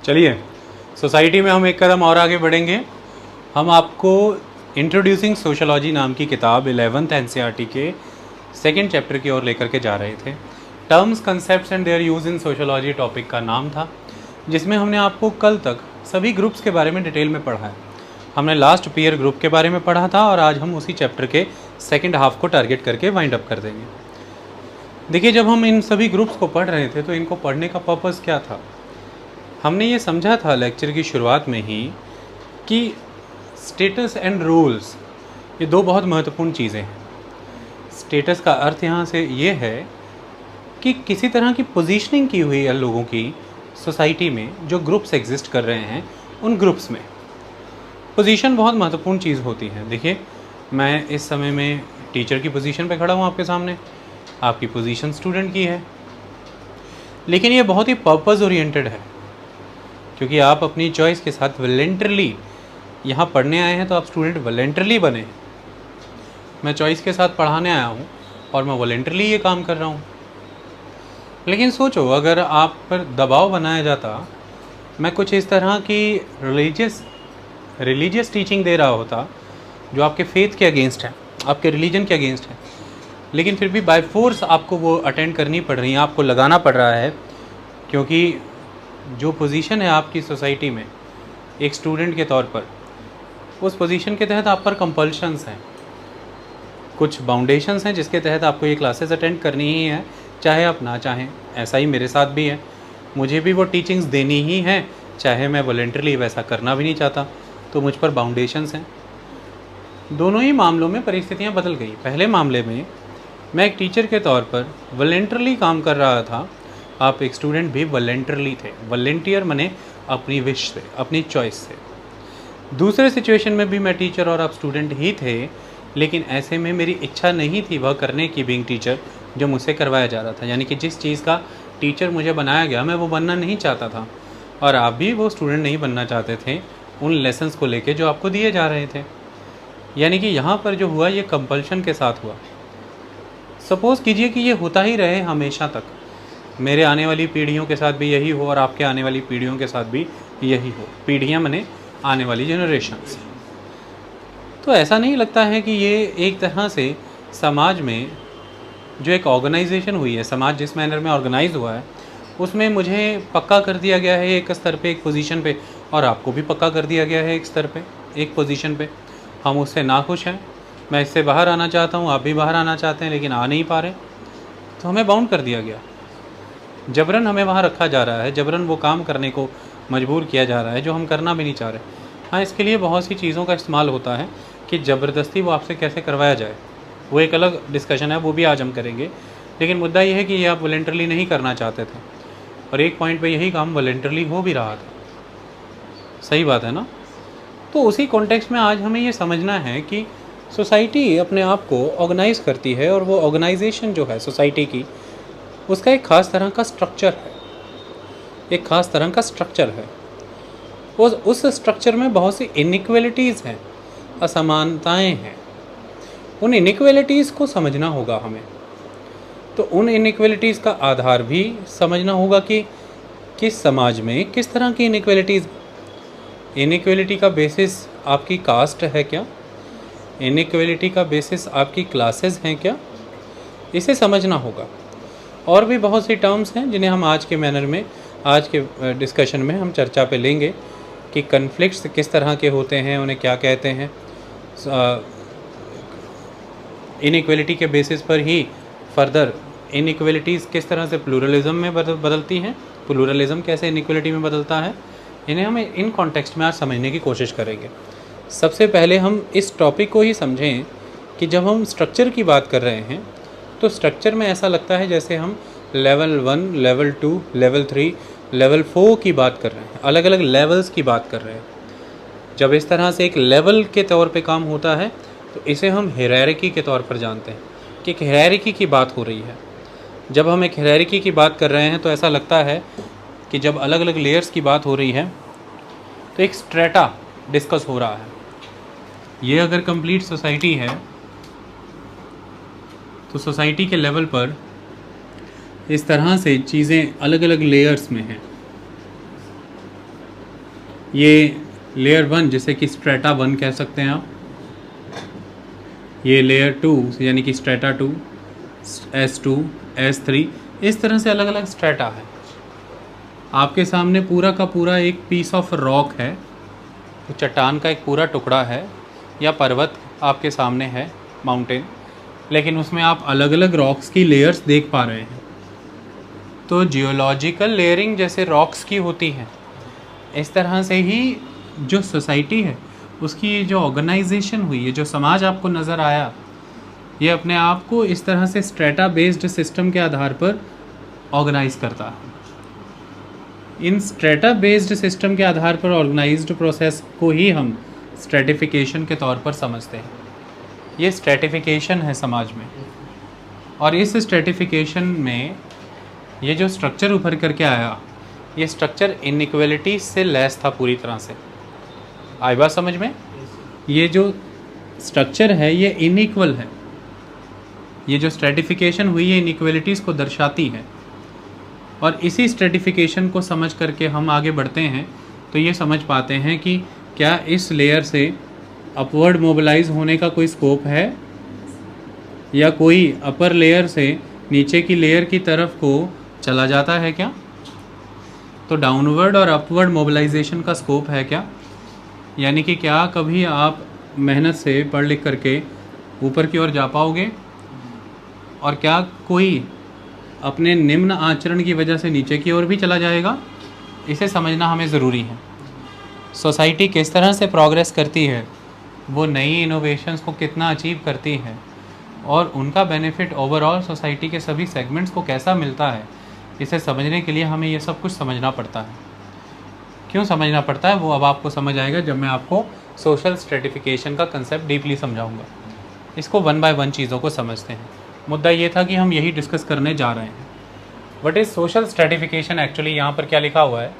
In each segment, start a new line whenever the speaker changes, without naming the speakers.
चलिए, सोसाइटी में हम एक कदम और आगे बढ़ेंगे। हम आपको इंट्रोड्यूसिंग सोशलॉजी नाम की किताब 11th एनसीईआरटी के सेकेंड चैप्टर की ओर लेकर के जा रहे थे। Terms, concepts and there use in sociology topic का नाम था, जिसमें हमने आपको कल तक सभी ग्रुप्स के बारे में डिटेल में पढ़ा है। हमने लास्ट पीयर ग्रुप के बारे में पढ़ा था और आज हम उसी चैप्टर के सेकेंड हाफ को टारगेट करके वाइंड अप कर देंगे। देखिए, जब हम इन सभी ग्रुप्स को पढ़ रहे थे तो इनको पढ़ने का पर्पज़ क्या था? हमने ये समझा था लेक्चर की शुरुआत में ही कि स्टेटस एंड रोल्स ये दो बहुत महत्वपूर्ण चीज़ें हैं। स्टेटस का अर्थ यहाँ से ये है कि किसी तरह की पोजीशनिंग की हुई है लोगों की सोसाइटी में, जो ग्रुप्स एग्जिस्ट कर रहे हैं उन ग्रुप्स में पोजीशन बहुत महत्वपूर्ण चीज़ होती है। देखिए, मैं इस समय में टीचर की पोजीशन पे खड़ा हूँ आपके सामने, आपकी पोजीशन स्टूडेंट की है, लेकिन ये बहुत ही पर्पस ओरिएंटेड है, क्योंकि आप अपनी चॉइस के साथ वॉलंटरली यहाँ पढ़ने आए हैं, तो आप स्टूडेंट वॉलंटरली बने। मैं चॉइस के साथ पढ़ाने आया हूँ और मैं वॉलंटरली ये काम कर रहा हूँ। लेकिन सोचो, अगर आप पर दबाव बनाया जाता, मैं कुछ इस तरह की रिलीजियस टीचिंग दे रहा होता जो आपके फेथ के अगेंस्ट है, आपके रिलीजन के अगेंस्ट है, लेकिन फिर भी बाय फोर्स आपको वो अटेंड करनी पड़ रही है, आपको लगाना पड़ रहा है, क्योंकि जो पोजीशन है आपकी सोसाइटी में एक स्टूडेंट के तौर पर, उस पोजीशन के तहत आप पर कंपल्शंस हैं, कुछ बाउंडेशंस हैं जिसके तहत आपको ये क्लासेस अटेंड करनी ही है, चाहे आप ना चाहें। ऐसा ही मेरे साथ भी है, मुझे भी वो टीचिंग्स देनी ही है, चाहे मैं वॉलंटरली वैसा करना भी नहीं चाहता, तो मुझ पर बाउंडेशंस हैं। दोनों ही मामलों में परिस्थितियाँ बदल गई। पहले मामले में मैं एक टीचर के तौर पर वॉलंटरली काम कर रहा था, आप एक स्टूडेंट भी वॉलंटरली थे। वॉलंटियर मने अपनी विश से, अपनी चॉइस से। दूसरे सिचुएशन में भी मैं टीचर और आप स्टूडेंट ही थे, लेकिन ऐसे में मेरी इच्छा नहीं थी वह करने की, बीइंग टीचर, जो मुझसे करवाया जा रहा था। यानी कि जिस चीज़ का टीचर मुझे बनाया गया, मैं वो बनना नहीं चाहता था, और आप भी वो स्टूडेंट नहीं बनना चाहते थे उन लेसन्स को लेके जो आपको दिए जा रहे थे। यानी कि यहाँ पर जो हुआ ये कंपल्शन के साथ हुआ। सपोज़ कीजिए कि ये होता ही रहे हमेशा तक, मेरे आने वाली पीढ़ियों के साथ भी यही हो और आपके आने वाली पीढ़ियों के साथ भी यही हो। पीढ़ियाँ मने आने वाली जनरेशन्स। तो ऐसा नहीं लगता है कि ये एक तरह से समाज में जो एक ऑर्गेनाइजेशन हुई है, समाज जिस मैनर में ऑर्गेनाइज हुआ है, उसमें मुझे पक्का कर दिया गया है एक स्तर पे, एक पोजीशन पे, और आपको भी पक्का कर दिया गया है एक स्तर पे, एक पोजीशन पे। हम उससे नाखुश हैं, मैं इससे बाहर आना चाहता हूँ, आप भी बाहर आना चाहते हैं, लेकिन आ नहीं पा रहे, तो हमें बाउंड कर दिया गया। जबरन हमें वहाँ रखा जा रहा है, जबरन वो काम करने को मजबूर किया जा रहा है जो हम करना भी नहीं चाह रहे। हाँ, इसके लिए बहुत सी चीज़ों का इस्तेमाल होता है कि ज़बरदस्ती वो आपसे कैसे करवाया जाए, वो एक अलग डिस्कशन है, वो भी आज हम करेंगे। लेकिन मुद्दा ये है कि ये आप वॉलंटरली नहीं करना चाहते थे, और एक पॉइंट पे यही काम वॉलंटरली हो भी रहा था। सही बात है ना? तो उसी कॉन्टेक्स्ट में आज हमें ये समझना है कि सोसाइटी अपने आप को ऑर्गेनाइज़ करती है, और वो ऑर्गेनाइजेशन जो है सोसाइटी की, उसका एक ख़ास तरह का स्ट्रक्चर है, एक ख़ास तरह का स्ट्रक्चर है। उस स्ट्रक्चर में बहुत सी इनइक्वलिटीज़ हैं, असमानताएं हैं। उन इनइक्वलिटीज़ को समझना होगा हमें। तो उन इनइक्वलिटीज़ का आधार भी समझना होगा कि किस समाज में किस तरह की इनइक्वलिटीज़। इनइक्वलिटी का बेसिस आपकी कास्ट है क्या? इनइक्वलिटी का बेसिस आपकी क्लासेस हैं क्या? इसे समझना होगा। और भी बहुत सी टर्म्स हैं जिन्हें हम आज के मैनर में, आज के डिस्कशन में हम चर्चा पे लेंगे कि कन्फ्लिक्ट्स किस तरह के होते हैं, उन्हें क्या कहते हैं। इनइक्वलिटी के बेसिस पर ही फर्दर इनइक्वलिटीज़ किस तरह से प्लूरलिज्म में बदलती हैं, प्लूरलिज्म कैसे इनइक्वलिटी में बदलता है, इन्हें हम इन कॉन्टेक्स्ट में आज समझने की कोशिश करेंगे। सबसे पहले हम इस टॉपिक को ही समझें कि जब हम स्ट्रक्चर की बात कर रहे हैं, तो स्ट्रक्चर में ऐसा लगता है जैसे हम लेवल 1, लेवल 2, लेवल 3, लेवल 4 की बात कर रहे हैं, अलग अलग लेवल्स की बात कर रहे हैं। जब इस तरह से एक लेवल के तौर पे काम होता है, तो इसे हम हायरार्की के तौर पर जानते हैं कि एक हायरार्की की बात हो रही है। जब हम एक हायरार्की की बात कर रहे हैं, तो ऐसा लगता है कि जब अलग अलग लेयर्स की बात हो रही है, तो एक स्ट्रेटा डिस्कस हो रहा है। ये अगर कंप्लीट सोसाइटी है, तो सोसाइटी के लेवल पर इस तरह से चीज़ें अलग अलग लेयर्स में हैं। ये लेयर 1 जिसे कि स्ट्रेटा 1 कह सकते हैं आप, ये लेयर 2 यानी कि स्ट्रेटा 2, S2, S3, इस तरह से अलग अलग स्ट्रेटा है। आपके सामने पूरा का पूरा एक पीस ऑफ रॉक है, तो चट्टान का एक पूरा टुकड़ा है या पर्वत आपके सामने है, माउंटेन, लेकिन उसमें आप अलग अलग रॉक्स की लेयर्स देख पा रहे हैं। तो जियोलॉजिकल लेयरिंग जैसे रॉक्स की होती है, इस तरह से ही जो सोसाइटी है उसकी जो ऑर्गेनाइजेशन हुई है, जो समाज आपको नज़र आया, ये अपने आप को इस तरह से स्ट्रेटा बेस्ड सिस्टम के आधार पर ऑर्गेनाइज करता है। इन स्ट्रेटा बेस्ड सिस्टम के आधार पर ऑर्गेनाइज्ड प्रोसेस को ही हम स्ट्रेटिफिकेशन के तौर पर समझते हैं। ये स्ट्रेटिफिकेशन है समाज में, और इस स्ट्रेटिफिकेशन में ये जो स्ट्रक्चर उभर करके आया, ये स्ट्रक्चर इनइक्वलिटी से लेस था पूरी तरह से। आई बात समझ में? ये जो स्ट्रक्चर है ये इनइक्वल है, ये जो स्ट्रेटिफिकेशन हुई है इनइक्वलिटीज़ को दर्शाती है। और इसी स्ट्रेटिफिकेशन को समझ करके हम आगे बढ़ते हैं तो ये समझ पाते हैं कि क्या इस लेयर से अपवर्ड मोबिलाइज होने का कोई स्कोप है, या कोई अपर लेयर से नीचे की लेयर की तरफ को चला जाता है क्या? तो डाउनवर्ड और अपवर्ड मोबिलाइजेशन का स्कोप है क्या? यानी कि क्या कभी आप मेहनत से पढ़ लिख करके ऊपर की ओर जा पाओगे, और क्या कोई अपने निम्न आचरण की वजह से नीचे की ओर भी चला जाएगा? इसे समझना हमें ज़रूरी है। सोसाइटी किस तरह से प्रोग्रेस करती है, वो नई इनोवेशंस को कितना अचीव करती है, और उनका बेनिफिट ओवरऑल सोसाइटी के सभी सेगमेंट्स को कैसा मिलता है, इसे समझने के लिए हमें ये सब कुछ समझना पड़ता है। क्यों समझना पड़ता है वो अब आपको समझ आएगा जब मैं आपको सोशल स्ट्रेटिफिकेशन का कंसेप्ट डीपली समझाऊंगा। इसको 1 बाय 1 चीज़ों को समझते हैं। मुद्दा ये था कि हम यही डिस्कस करने जा रहे हैं। What is social stratification? Actually यहाँ पर क्या लिखा हुआ है,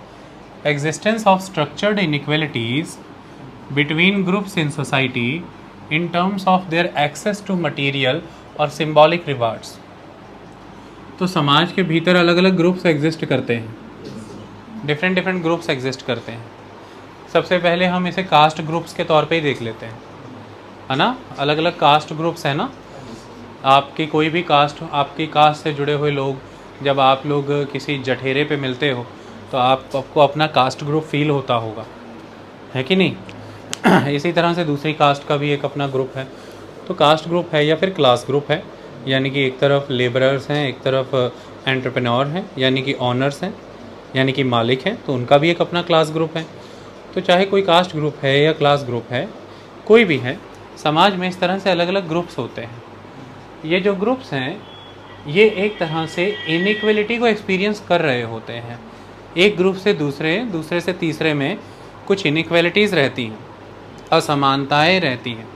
existence of structured inequalities between groups in society in terms of their access to material और symbolic rewards। तो समाज के भीतर अलग अलग ग्रुप्स एग्जिस्ट करते हैं, डिफरेंट ग्रुप्स एग्जिस्ट करते हैं। सबसे पहले हम इसे कास्ट ग्रुप्स के तौर पे ही देख लेते हैं, है ना। अलग अलग कास्ट ग्रुप्स हैं ना। आपकी कोई भी कास्ट, आपकी कास्ट से जुड़े हुए लोग, जब आप लोग किसी जठेरे पे मिलते हो तो आपको अपना कास्ट ग्रुप फील होता होगा, है कि नहीं? इसी तरह से दूसरी कास्ट का भी एक अपना ग्रुप है। तो कास्ट ग्रुप है या फिर क्लास ग्रुप है, यानी कि एक तरफ लेबरर्स हैं, एक तरफ एंटरप्रेन्योर हैं, यानी कि ऑनर्स हैं, यानी कि मालिक हैं, तो उनका भी एक अपना क्लास ग्रुप है। तो चाहे कोई कास्ट ग्रुप है या क्लास ग्रुप है, कोई भी है, समाज में इस तरह से अलग अलग ग्रुप्स होते हैं। ये जो ग्रुप्स हैं ये एक तरह से इनइक्वलिटी को एक्सपीरियंस कर रहे होते हैं। एक ग्रुप से दूसरे, दूसरे से तीसरे में कुछ इनइक्वलिटीज़ रहती हैं, असमानताएं रहती हैं।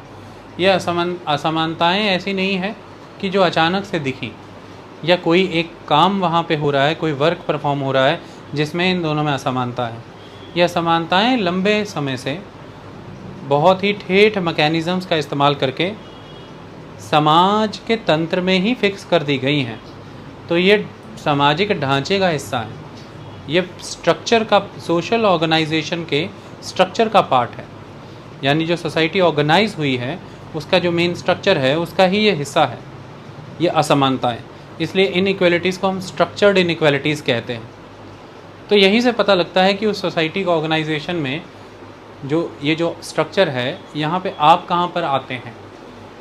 ये असमानताएं ऐसी नहीं है कि जो अचानक से दिखी, या कोई एक काम वहाँ पे हो रहा है, कोई वर्क परफॉर्म हो रहा है जिसमें इन दोनों में असमानता है। ये असमानताएं लंबे समय से बहुत ही ठेठ मैकेनिज़म्स का इस्तेमाल करके समाज के तंत्र में ही फिक्स कर दी गई हैं। तो ये सामाजिक ढांचे का हिस्सा है, ये स्ट्रक्चर का, सोशल ऑर्गेनाइजेशन के स्ट्रक्चर का पार्ट है। यानी जो सोसाइटी ऑर्गेनाइज हुई है उसका जो मेन स्ट्रक्चर है उसका ही ये हिस्सा है, ये असमानताएं। इसलिए इनइक्वलिटीज़ को हम स्ट्रक्चर्ड इनइक्वलिटीज़ कहते हैं। तो यहीं से पता लगता है कि उस सोसाइटी का ऑर्गेनाइजेशन में जो ये जो स्ट्रक्चर है, यहाँ पे आप कहाँ पर आते हैं,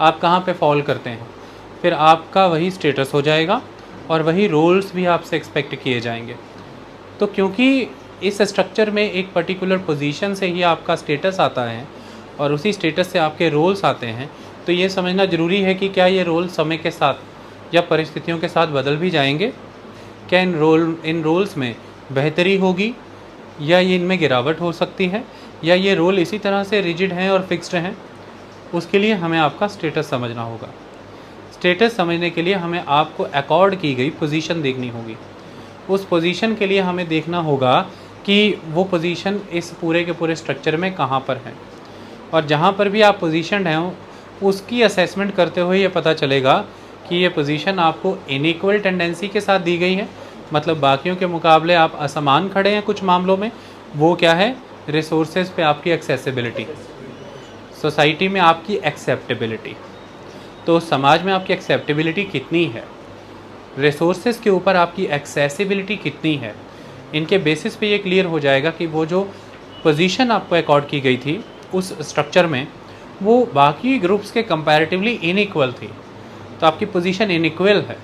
आप कहाँ पे फॉल करते हैं, फिर आपका वही स्टेटस हो जाएगा और वही रोल्स भी आपसे एक्सपेक्ट किए जाएंगे। तो क्योंकि इस स्ट्रक्चर में एक पर्टिकुलर पोजीशन से ही आपका स्टेटस आता है और उसी स्टेटस से आपके रोल्स आते हैं, तो ये समझना ज़रूरी है कि क्या ये रोल समय के साथ या परिस्थितियों के साथ बदल भी जाएंगे, क्या इन रोल्स में बेहतरी होगी या ये इनमें गिरावट हो सकती है, या ये रोल इसी तरह से रिजिड हैं और फिक्स्ड हैं। उसके लिए हमें आपका स्टेटस समझना होगा। स्टेटस समझने के लिए हमें आपको अकॉर्ड की गई पोजीशन देखनी होगी। उस पोजीशन के लिए हमें देखना होगा कि वो पोजीशन इस पूरे के पूरे स्ट्रक्चर में कहाँ पर है, और जहाँ पर भी आप पोजीशन हैं उसकी असेसमेंट करते हुए ये पता चलेगा कि ये पोजीशन आपको इनइक्वल टेंडेंसी के साथ दी गई है, मतलब बाकियों के मुकाबले आप असमान खड़े हैं कुछ मामलों में, वो क्या है, रिसोर्सेज पे आपकी एक्सेसिबिलिटी, सोसाइटी में आपकी एक्सेप्टेबिलिटी। तो समाज में आपकी एक्सेप्टेबिलिटी कितनी है, रिसोर्सेज के ऊपर आपकी एक्सेसिबिलिटी कितनी है, इनके बेसिस पे ये क्लियर हो जाएगा कि वो जो पोजीशन आपको अकॉर्ड की गई थी उस स्ट्रक्चर में, वो बाकी ग्रुप्स के कंपैरेटिवली इनइक्वल थी। तो आपकी पोजीशन इनइक्वल है,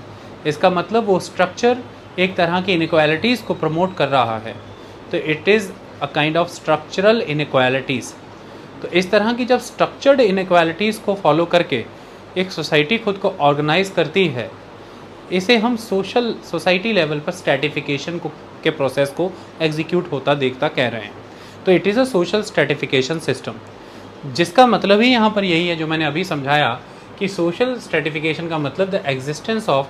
इसका मतलब वो स्ट्रक्चर एक तरह की इनइक्वालिटीज़ को प्रमोट कर रहा है। तो it is a kind of structural inequalities. तो इस तरह की जब स्ट्रक्चर्ड इनइक्वालिटीज़ को फॉलो करके एक सोसाइटी खुद को ऑर्गेनाइज करती है, इसे हम सोसाइटी लेवल पर स्ट्रैटिफिकेशन को के प्रोसेस को एग्जीक्यूट होता देखता कह रहे हैं। तो it is a social stratification system, जिसका मतलब ही यहाँ पर यही है जो मैंने अभी समझाया कि सोशल स्ट्रैटिफिकेशन का मतलब the existence of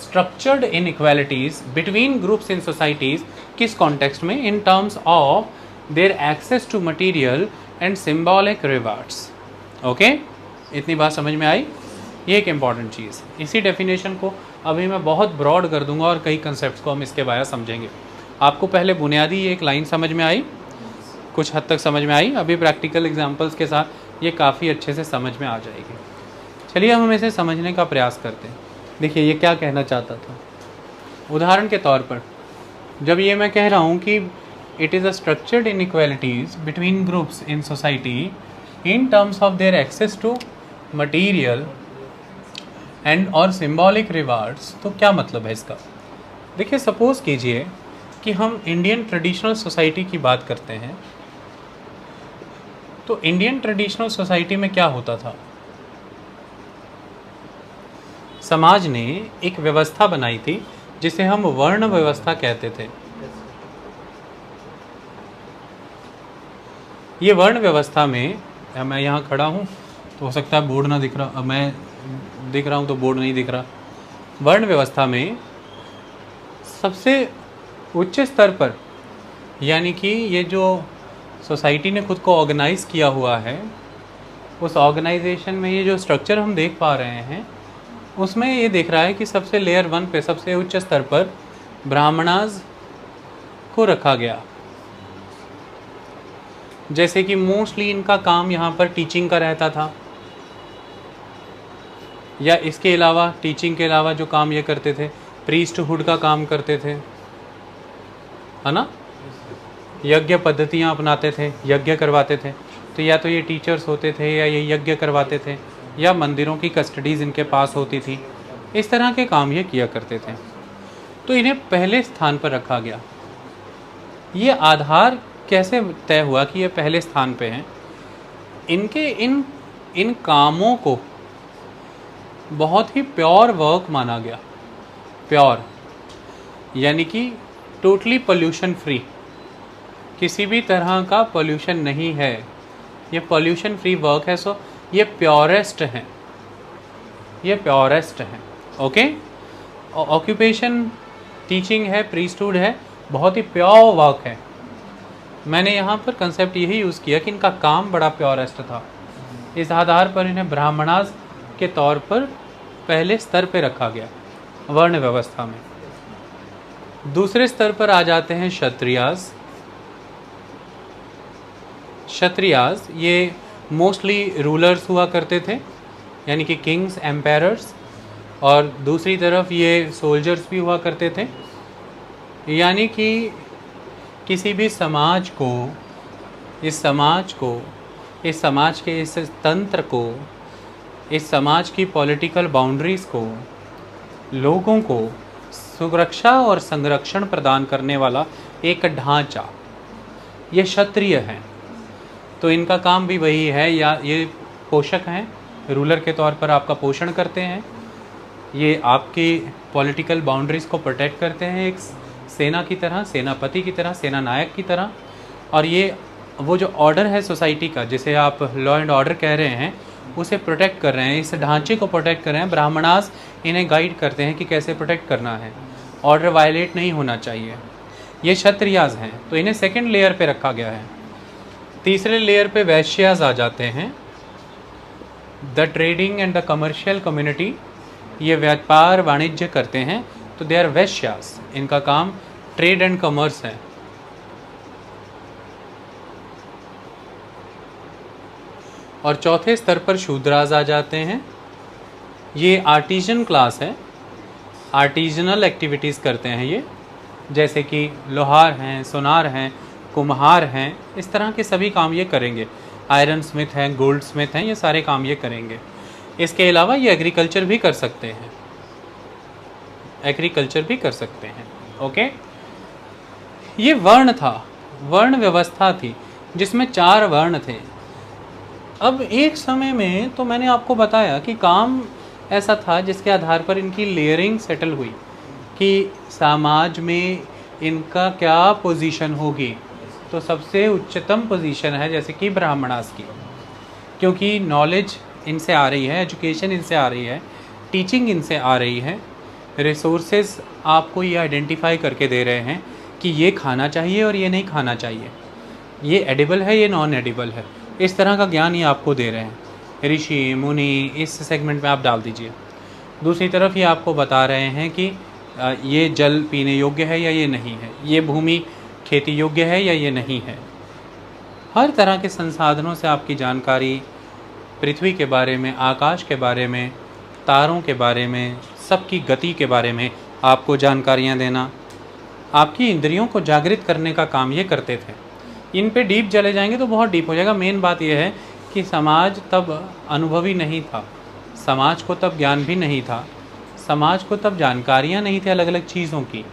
structured inequalities between groups in societies. किस कॉन्टेक्स्ट में? In terms of their access to material and symbolic rewards. Okay, इतनी बात समझ में आई? ये एक इम्पॉर्टेंट चीज़। इसी डेफिनेशन को अभी मैं बहुत ब्रॉड कर दूंगा और कई कंसेप्ट्स को हम इसके बारे समझेंगे। आपको पहले बुनियादी एक लाइन समझ में आई, कुछ हद तक समझ में आई, अभी प्रैक्टिकल एग्जांपल्स के साथ ये काफ़ी अच्छे से समझ में आ जाएगी। चलिए हम इसे समझने का प्रयास करते हैं। देखिए ये क्या कहना चाहता था। उदाहरण के तौर पर जब ये मैं कह रहा हूँ कि it is a structured inequalities between groups in society in terms of their access to material and और सिम्बॉलिक रिवार्ड्स, तो क्या मतलब है इसका? देखिए सपोज़ कीजिए कि हम इंडियन ट्रेडिशनल सोसाइटी की बात करते हैं। तो इंडियन ट्रेडिशनल सोसाइटी में क्या होता था? समाज ने एक व्यवस्था बनाई थी जिसे हम वर्ण व्यवस्था कहते थे। ये वर्ण व्यवस्था में, मैं यहाँ खड़ा हूँ तो हो सकता है बोर्ड ना दिख रहा, मैं दिख रहा हूँ तो बोर्ड नहीं दिख रहा। वर्ण व्यवस्था में सबसे उच्च स्तर पर, यानी कि ये जो सोसाइटी ने खुद को ऑर्गेनाइज किया हुआ है, उस ऑर्गेनाइजेशन में ये जो स्ट्रक्चर हम देख पा रहे हैं उसमें ये दिख रहा है कि सबसे लेयर 1 पे, सबसे उच्च स्तर पर ब्राह्मणास को रखा गया। जैसे कि मोस्टली इनका काम यहाँ पर टीचिंग का रहता था, या इसके अलावा टीचिंग के अलावा जो काम ये करते थे प्रीस्टहुड का काम करते थे, है ना, यज्ञ पद्धतियाँ अपनाते थे, यज्ञ करवाते थे। तो या तो ये टीचर्स होते थे या ये यज्ञ करवाते थे, या मंदिरों की कस्टडीज़ इनके पास होती थी। इस तरह के काम ये किया करते थे। तो इन्हें पहले स्थान पर रखा गया। ये आधार कैसे तय हुआ कि ये पहले स्थान पे हैं? इनके इन कामों को बहुत ही प्योर वर्क माना गया। प्योर यानी कि टोटली पोल्यूशन फ्री, किसी भी तरह का पोल्यूशन नहीं है, ये पोल्यूशन फ्री वर्क है। सो ये प्योरेस्ट हैं, ये प्योरेस्ट हैं। ओके, ऑक्यूपेशन टीचिंग है, प्रीस्टहुड है, बहुत ही प्योर वर्क है। मैंने यहाँ पर कंसेप्ट यही यूज़ किया कि इनका काम बड़ा प्योरेस्ट था। इस आधार पर इन्हें ब्राह्मणास के तौर पर पहले स्तर पे रखा गया वर्ण व्यवस्था में। दूसरे स्तर पर आ जाते हैं क्षत्रियास। क्षत्रियास ये मोस्टली रूलर्स हुआ करते थे, यानी कि किंग्स, एम्पायरर्स, और दूसरी तरफ ये सोल्जर्स भी हुआ करते थे। यानी कि किसी भी समाज को, इस समाज के इस तंत्र को, इस समाज की पॉलिटिकल बाउंड्रीज़ को, लोगों को सुरक्षा और संरक्षण प्रदान करने वाला एक ढांचा, ये क्षत्रिय हैं। तो इनका काम भी वही है, या ये पोषक हैं, रूलर के तौर पर आपका पोषण करते हैं, ये आपकी पॉलिटिकल बाउंड्रीज़ को प्रोटेक्ट करते हैं एक सेना की तरह, सेनापति की तरह, सेना नायक की तरह। और ये वो जो ऑर्डर है सोसाइटी का, जिसे आप लॉ एंड ऑर्डर कह रहे हैं, उसे प्रोटेक्ट कर रहे हैं, इस ढांचे को प्रोटेक्ट कर रहे हैं। ब्राह्मणास इन्हें गाइड करते हैं कि कैसे प्रोटेक्ट करना है, ऑर्डर वायलेट नहीं होना चाहिए। ये क्षत्रियास हैं, तो इन्हें सेकंड लेयर पे रखा गया है। तीसरे लेयर पे वैश्यास आ जाते हैं, the trading and the commercial community. ये व्यापार वाणिज्य करते हैं, तो दे आर वैश्यास, इनका काम ट्रेड एंड कॉमर्स है। और चौथे स्तर पर शूद्रास आ जाते हैं। ये आर्टिजन क्लास है, आर्टिजनल एक्टिविटीज़ करते हैं ये, जैसे कि लोहार हैं, सोनार हैं, कुम्हार हैं, इस तरह के सभी काम ये करेंगे। आयरन स्मिथ हैं, गोल्ड स्मिथ हैं, ये सारे काम ये करेंगे। इसके अलावा ये एग्रीकल्चर भी कर सकते हैं, एग्रीकल्चर भी कर सकते हैं। ओके, ये वर्ण था, वर्ण व्यवस्था थी जिसमें 4 वर्ण थे। अब एक समय में तो मैंने आपको बताया कि काम ऐसा था जिसके आधार पर इनकी लेयरिंग सेटल हुई कि समाज में इनका क्या पोजीशन होगी। तो सबसे उच्चतम पोजीशन है जैसे कि ब्राह्मणास की, क्योंकि नॉलेज इनसे आ रही है, एजुकेशन इनसे आ रही है, टीचिंग इनसे आ रही है, रिसोर्सेज आपको ये आइडेंटिफाई करके दे रहे हैं कि ये खाना चाहिए और ये नहीं खाना चाहिए, ये एडिबल है, ये नॉन एडिबल है, इस तरह का ज्ञान ये आपको दे रहे हैं। ऋषि मुनि इस सेगमेंट में आप डाल दीजिए। दूसरी तरफ ये आपको बता रहे हैं कि ये जल पीने योग्य है या ये नहीं है, ये भूमि खेती योग्य है या ये नहीं है। हर तरह के संसाधनों से आपकी जानकारी, पृथ्वी के बारे में, आकाश के बारे में, तारों के बारे में, सबकी गति के बारे में आपको जानकारियाँ देना, आपकी इंद्रियों को जागृत करने का काम ये करते थे। इन पे डीप चले जाएंगे तो बहुत डीप हो जाएगा। मेन बात यह है कि समाज तब अनुभवी नहीं था, समाज को तब ज्ञान भी नहीं था, समाज को तब जानकारियाँ नहीं थी अलग अलग चीज़ों की।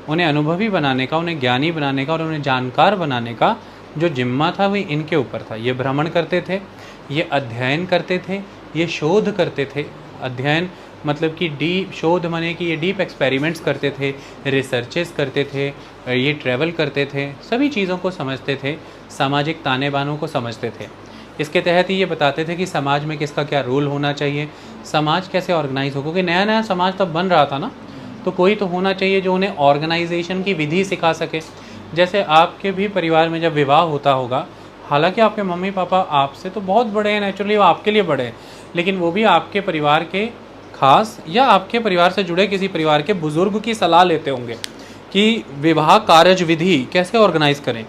उन्हें अनुभवी बनाने का, उन्हें ज्ञानी बनाने का और उन्हें जानकार बनाने का जो जिम्मा था वही इनके ऊपर था। ये भ्रमण करते थे, ये अध्ययन करते थे, ये शोध करते थे। अध्ययन मतलब कि डीप शोध माने कि ये डीप एक्सपेरिमेंट्स करते थे, रिसर्चेस करते थे, ये ट्रैवल करते थे, सभी चीज़ों को समझते थे, सामाजिक ताने बानों को समझते थे। इसके तहत ये बताते थे कि समाज में किसका क्या रोल होना चाहिए, समाज कैसे ऑर्गेनाइज हो, क्योंकि नया नया समाज तब बन रहा था ना, तो कोई तो होना चाहिए जो उन्हें ऑर्गेनाइजेशन की विधि सिखा सके। जैसे आपके भी परिवार में जब विवाह होता होगा, हालांकि आपके मम्मी पापा आपसे तो बहुत बड़े हैं, नेचुरली वो आपके लिए बड़े हैं, लेकिन वो भी आपके परिवार के खास या आपके परिवार से जुड़े किसी परिवार के बुजुर्ग की सलाह लेते होंगे कि विवाह कार्य विधि कैसे ऑर्गेनाइज करें,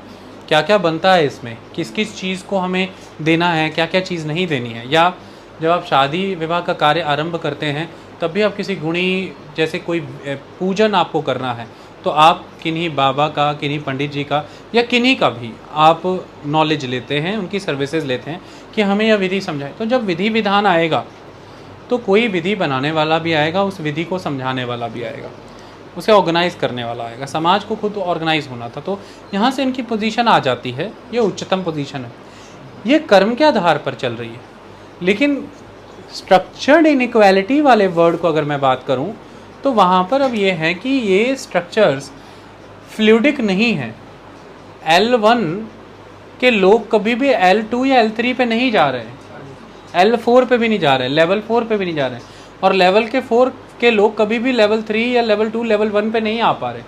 क्या क्या बनता है इसमें, किस किस चीज़ को हमें देना है, क्या क्या चीज़ नहीं देनी है। या जब आप शादी विवाह का कार्य आरंभ करते हैं तब भी आप किसी गुणी, जैसे कोई पूजन आपको करना है, तो आप किन्हीं बाबा का, किन्हीं पंडित जी का या किन्हीं का भी आप नॉलेज लेते हैं, उनकी सर्विसेज लेते हैं कि हमें यह विधि समझाए। तो जब विधि विधान आएगा तो कोई विधि बनाने वाला भी आएगा, उस विधि को समझाने वाला भी आएगा, उसे ऑर्गेनाइज करने वाला आएगा। समाज को खुद ऑर्गेनाइज होना था, तो यहाँ से इनकी पोजीशन आ जाती है, ये उच्चतम पोजीशन है। ये कर्म के आधार पर चल रही है। लेकिन स्ट्रक्चर्ड इनइक्वालिटी वाले वर्ड को अगर मैं बात करूँ तो वहाँ पर अब ये है कि ये स्ट्रक्चर्स फ्लूइडिक नहीं है। L1 के लोग कभी भी L2 या L3 पे नहीं जा रहे हैं, L4 पे भी नहीं जा रहे हैं, लेवल 4 पे भी नहीं जा रहे हैं, और लेवल के 4 के लोग कभी भी लेवल 3 या लेवल 2 लेवल 1 पे नहीं आ पा रहे,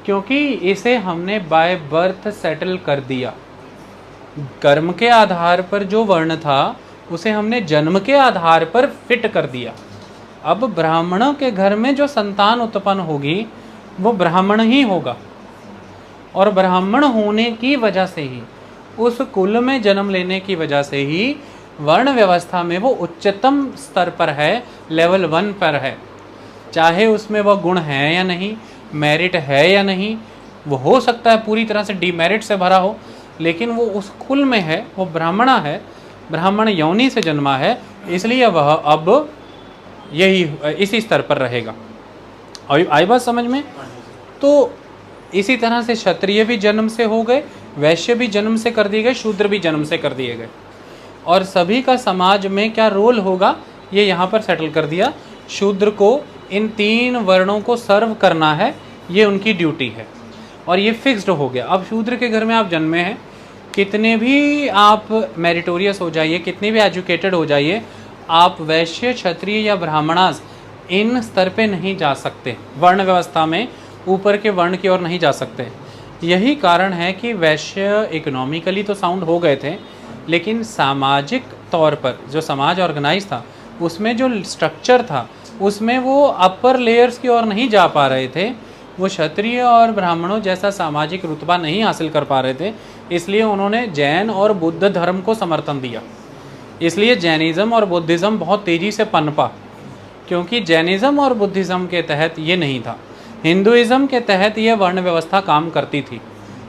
क्योंकि इसे हमने बाय बर्थ सेटल कर दिया। कर्म के आधार पर जो वर्ण था उसे हमने जन्म के आधार पर फिट कर दिया। अब ब्राह्मणों के घर में जो संतान उत्पन्न होगी वो ब्राह्मण ही होगा, और ब्राह्मण होने की वजह से ही, उस कुल में जन्म लेने की वजह से ही वर्ण व्यवस्था में वो उच्चतम स्तर पर है, लेवल 1 पर है। चाहे उसमें वह गुण है या नहीं, मेरिट है या नहीं, वो हो सकता है पूरी तरह से डीमेरिट से भरा हो, लेकिन वो उस कुल में है, वो ब्राह्मणा है, ब्राह्मण योनि से जन्मा है, इसलिए वह अब यही इसी स्तर पर रहेगा। और आई बात समझ में? तो इसी तरह से क्षत्रिय भी जन्म से हो गए, वैश्य भी जन्म से कर दिए गए, शूद्र भी जन्म से कर दिए गए, और सभी का समाज में क्या रोल होगा ये यहाँ पर सेटल कर दिया। शूद्र को इन 3 वर्णों को सर्व करना है, ये उनकी ड्यूटी है, और ये फिक्स्ड हो गया। अब शूद्र के घर में आप जन्मे हैं, कितने भी आप मेरिटोरियस हो जाइए, कितने भी एजुकेटेड हो जाइए, आप वैश्य, क्षत्रिय या ब्राह्मणास इन स्तर पे नहीं जा सकते, वर्ण व्यवस्था में ऊपर के वर्ण की ओर नहीं जा सकते। यही कारण है कि वैश्य इकोनॉमिकली तो साउंड हो गए थे, लेकिन सामाजिक तौर पर जो समाज ऑर्गेनाइज था उसमें जो स्ट्रक्चर था उसमें वो अपर लेयर्स की ओर नहीं जा पा रहे थे, वो क्षत्रिय और ब्राह्मणों जैसा सामाजिक रुतबा नहीं हासिल कर पा रहे थे, इसलिए उन्होंने जैन और बुद्ध धर्म को समर्थन दिया। इसलिए जैनिज़्म और बुद्धिज़्म बहुत तेज़ी से पनपा, क्योंकि जैनिज़्म और बुद्धिज़्म के तहत ये नहीं था। हिंदुइज़्म के तहत ये वर्ण व्यवस्था काम करती थी,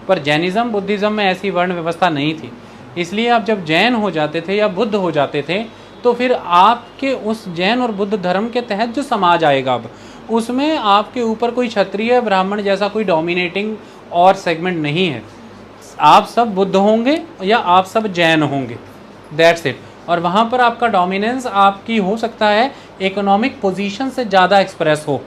पर जैनिज़्म बुद्धिज़्म में ऐसी वर्ण व्यवस्था नहीं थी। इसलिए आप जब जैन हो जाते थे या बुद्ध हो जाते थे, तो फिर आपके उस जैन और बुद्ध धर्म के तहत जो समाज आएगा, अब उसमें आपके ऊपर कोई क्षत्रिय ब्राह्मण जैसा कोई डोमिनेटिंग और सेगमेंट नहीं है। आप सब बुद्ध होंगे या आप सब जैन होंगे, दैट्स इट। और वहाँ पर आपका डोमिनेंस आपकी हो सकता है इकोनॉमिक पोजीशन से ज़्यादा एक्सप्रेस हो,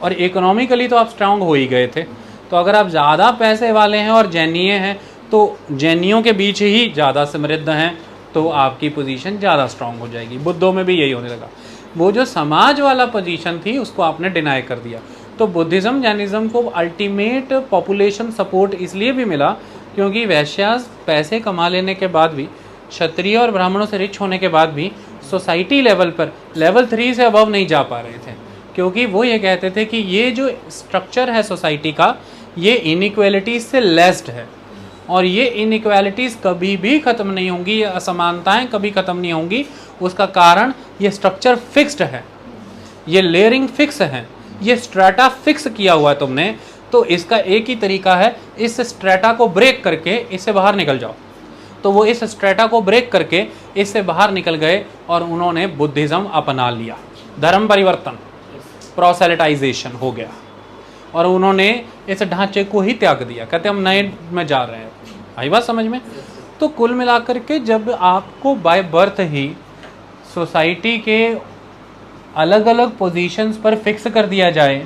और इकोनॉमिकली तो आप स्ट्रांग हो ही गए थे। तो अगर आप ज़्यादा पैसे वाले हैं और जैनीय हैं, तो जैनियों के बीच ही ज़्यादा समृद्ध हैं, तो आपकी पोजीशन ज़्यादा स्ट्रांग हो जाएगी। बुद्धों में भी यही होने लगा। वो जो समाज वाला पोजीशन थी उसको आपने डिनाई कर दिया। तो बुद्धिज़्म जैनिज़्म को अल्टीमेट पॉपुलेशन सपोर्ट इसलिए भी मिला क्योंकि वैश्यास पैसे कमा लेने के बाद भी, क्षत्रिय और ब्राह्मणों से रिच होने के बाद भी सोसाइटी लेवल पर लेवल 3 से अबव नहीं जा पा रहे थे, क्योंकि वो ये कहते थे कि ये जो स्ट्रक्चर है सोसाइटी का, ये इनइक्वालिटीज़ से लेस्ड है, और ये इनइक्वालिटीज़ कभी भी ख़त्म नहीं होंगी, ये असमानताएं कभी ख़त्म नहीं होंगी। उसका कारण ये स्ट्रक्चर फिक्स्ड है, ये लेयरिंग फिक्स है, ये स्ट्रेटा फिक्स किया हुआ है तुमने। तो इसका एक ही तरीका है, इस स्ट्रेटा को ब्रेक करके इससे बाहर निकल जाओ। तो वो इस स्ट्रेटा को ब्रेक करके इससे बाहर निकल गए और उन्होंने बुद्धिज़्म अपना लिया। धर्म परिवर्तन, प्रोसेलिटाइजेशन हो गया, और उन्होंने इस ढांचे को ही त्याग दिया। कहते हम नए में जा रहे हैं। आई बात समझ में? तो कुल मिलाकर के जब आपको बाय बर्थ ही सोसाइटी के अलग अलग पोजीशंस पर फिक्स कर दिया जाए,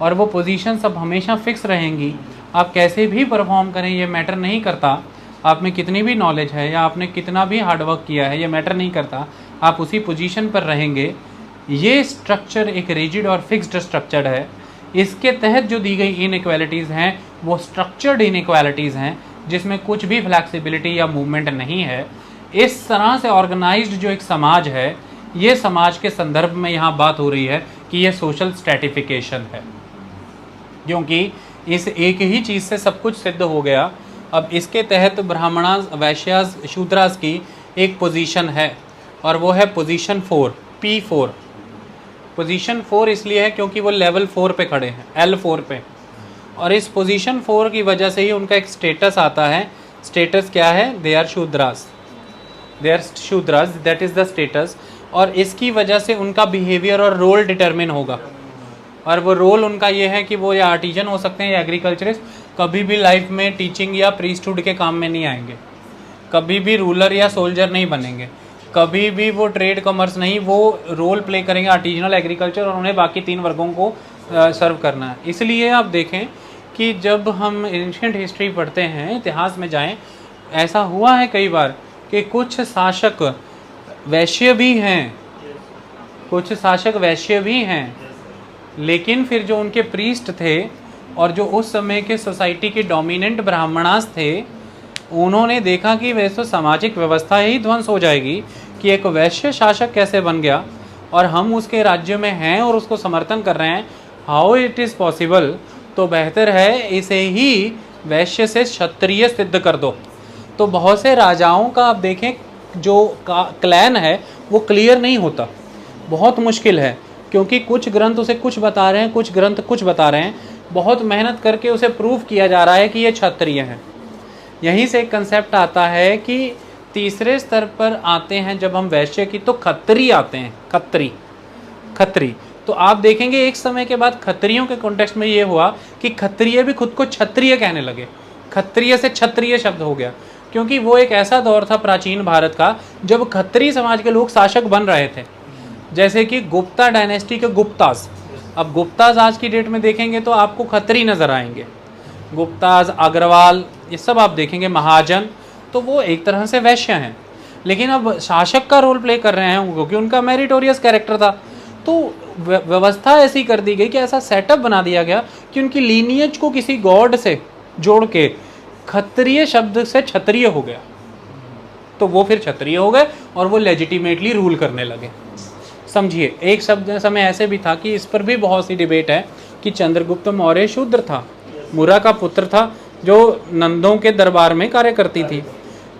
और वो पोजीशंस अब हमेशा फिक्स रहेंगी, आप कैसे भी परफॉर्म करें ये मैटर नहीं करता, आप में कितनी भी नॉलेज है या आपने कितना भी हार्डवर्क किया है ये मैटर नहीं करता, आप उसी पोजीशन पर रहेंगे। ये स्ट्रक्चर एक रिजिड और फिक्स्ड स्ट्रक्चर है। इसके तहत जो दी गई इनइक्वालिटीज़ हैं वो स्ट्रक्चर्ड इनइक्वालिटीज़ हैं, जिसमें कुछ भी फ्लैक्सिबिलिटी या मूवमेंट नहीं है। इस तरह से ऑर्गेनाइज्ड जो एक समाज है, ये समाज के संदर्भ में यहाँ बात हो रही है कि ये सोशल स्ट्रैटिफिकेशन है, क्योंकि इस एक ही चीज़ से सब कुछ सिद्ध हो गया। अब इसके तहत ब्राह्मणास, वैश्यास, शूद्रास की एक पोजीशन है, और वो है पोजीशन 4, P4। पोजीशन 4 इसलिए है क्योंकि वो लेवल 4 पे खड़े हैं, L4 पे, और इस पोजीशन 4 की वजह से ही उनका एक स्टेटस आता है। स्टेटस क्या है? They are Shudras, that is the status. और इसकी वजह से उनका बिहेवियर और रोल डिटरमिन होगा, और वो रोल उनका ये है कि वो या आर्टिजन हो सकते हैं या एग्रीकल्चरिस्ट, कभी भी लाइफ में टीचिंग या प्रीस्टहुड के काम में नहीं आएंगे, कभी भी रूलर या सोल्जर नहीं बनेंगे, कभी भी वो ट्रेड कॉमर्स नहीं, वो रोल प्ले करेंगे आर्टिजनल, एग्रीकल्चर, और उन्हें बाकी 3 वर्गों को सर्व करना है। इसलिए आप देखें कि जब हम एंशिएंट हिस्ट्री पढ़ते हैं, इतिहास में जाएं, ऐसा हुआ है कई बार कि कुछ शासक वैश्य भी हैं, कुछ शासक वैश्य भी हैं, लेकिन फिर जो उनके प्रीस्ट थे और जो उस समय के सोसाइटी के डोमिनेंट ब्राह्मणास थे, उन्होंने देखा कि वैसे सामाजिक व्यवस्था ही ध्वंस हो जाएगी कि एक वैश्य शासक कैसे बन गया और हम उसके राज्य में हैं और उसको समर्थन कर रहे हैं, हाउ इट इज़ पॉसिबल। तो बेहतर है इसे ही वैश्य से क्षत्रिय सिद्ध कर दो। तो बहुत से राजाओं का आप देखें जो क्लैन है वो क्लियर नहीं होता, बहुत मुश्किल है, क्योंकि कुछ ग्रंथ उसे कुछ बता रहे हैं, कुछ ग्रंथ कुछ बता रहे हैं, बहुत मेहनत करके उसे प्रूव किया जा रहा है कि ये क्षत्रिय हैं। यहीं से एक कंसेप्ट आता है कि तीसरे स्तर पर आते हैं जब हम वैश्य की, तो खत्री आते हैं, खत्री। तो आप देखेंगे एक समय के बाद खत्रियों के कॉन्टेक्स्ट में ये हुआ कि खत्रिय भी खुद को क्षत्रिय कहने लगे, खत्रिय से क्षत्रिय शब्द हो गया, क्योंकि वो एक ऐसा दौर था प्राचीन भारत का जब खत्री समाज के लोग शासक बन रहे थे। जैसे कि गुप्ता डायनेस्टी के गुप्ताज, अब गुप्ताज आज की डेट में देखेंगे तो आपको खत्री नज़र आएंगे, गुप्ताज, अग्रवाल, ये सब आप देखेंगे, महाजन, तो वो एक तरह से वैश्य हैं, लेकिन अब शासक का रोल प्ले कर रहे हैं क्योंकि उनका मेरिटोरियस कैरेक्टर था। तो व्यवस्था ऐसी कर दी गई कि ऐसा सेटअप बना दिया गया कि उनकी लीनियज को किसी गॉड से जोड़ के क्षत्रिय शब्द से क्षत्रिय हो गया, तो वो फिर क्षत्रिय हो गए और वो लेजिटिमेटली रूल करने लगे। समझिए, एक शब्द समय ऐसे भी था कि इस पर भी बहुत सी डिबेट है कि चंद्रगुप्त मौर्य शूद्र था, मुरा का पुत्र था, जो नंदों के दरबार में कार्य करती थी,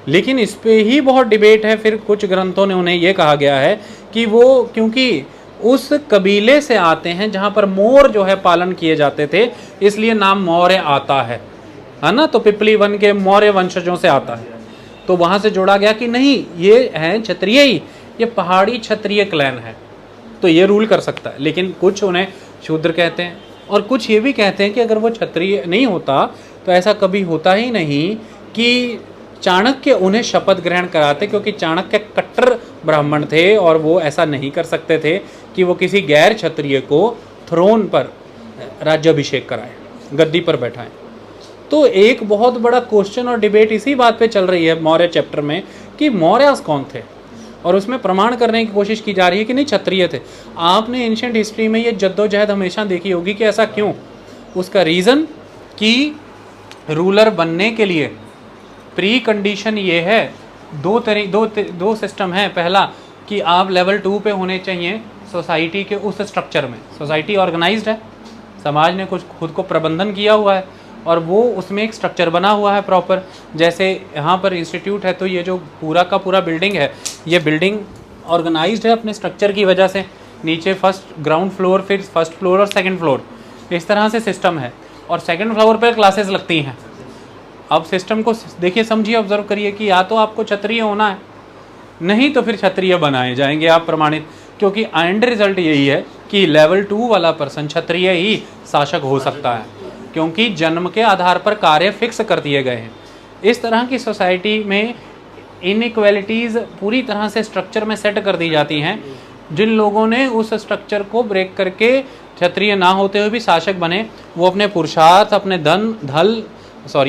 लेकिन इस पे ही बहुत डिबेट है। फिर कुछ ग्रंथों ने उन्हें ये कहा गया है कि वो क्योंकि उस कबीले से आते हैं जहाँ पर मोर जो है पालन किए जाते थे, इसलिए नाम मौर्य आता है ना। तो पिपली वन के मौर्य वंशजों से आता है, तो वहाँ से जोड़ा गया कि नहीं ये हैं क्षत्रिय ही, ये पहाड़ी क्षत्रिय क्लैन है, तो ये रूल कर सकता है। लेकिन कुछ उन्हें शूद्र कहते हैं, और कुछ ये भी कहते हैं कि अगर वो क्षत्रिय नहीं होता तो ऐसा कभी होता ही नहीं कि चाणक्य उन्हें शपथ ग्रहण कराते, क्योंकि चाणक्य कट्टर ब्राह्मण थे और वो ऐसा नहीं कर सकते थे कि वो किसी गैर क्षत्रिय को थ्रोन पर राज्याभिषेक कराए, गद्दी पर बैठाएं। तो एक बहुत बड़ा क्वेश्चन और डिबेट इसी बात पे चल रही है मौर्य चैप्टर में कि मौर्यस कौन थे, और उसमें प्रमाण करने की कोशिश की जा रही है कि नहीं क्षत्रिय थे। आपने एंशिएंट हिस्ट्री में ये जद्दोजहद हमेशा देखी होगी कि ऐसा क्यों। उसका रीज़न कि रूलर बनने के लिए प्री कंडीशन ये है, दो सिस्टम है। पहला कि आप लेवल 2 पे होने चाहिए सोसाइटी के उस स्ट्रक्चर में। सोसाइटी ऑर्गेनाइज्ड है, समाज ने कुछ खुद को प्रबंधन किया हुआ है और वो उसमें एक स्ट्रक्चर बना हुआ है प्रॉपर। जैसे यहाँ पर इंस्टीट्यूट है, तो ये जो पूरा का पूरा बिल्डिंग है, ये बिल्डिंग ऑर्गेनाइज्ड है अपने स्ट्रक्चर की वजह से। नीचे फर्स्ट ग्राउंड फ्लोर, फिर फर्स्ट फ्लोर और सेकंड फ्लोर, इस तरह से सिस्टम है। और सेकंड फ्लोर पर क्लासेस लगती हैं। अब सिस्टम को देखिए, समझिए, ऑब्जर्व करिए कि या तो आपको क्षत्रिय होना है, नहीं तो फिर क्षत्रिय बनाए जाएंगे आप प्रमाणित, क्योंकि एंड रिजल्ट यही है कि लेवल 2 वाला पर्सन क्षत्रिय ही शासक हो सकता है, क्योंकि जन्म के आधार पर कार्य फिक्स कर दिए गए हैं। इस तरह की सोसाइटी में इनइक्वालिटीज़ पूरी तरह से स्ट्रक्चर में सेट कर दी जाती हैं। जिन लोगों ने उस स्ट्रक्चर को ब्रेक करके क्षत्रिय ना होते हुए भी शासक बने, वो अपने पुरुषार्थ, अपने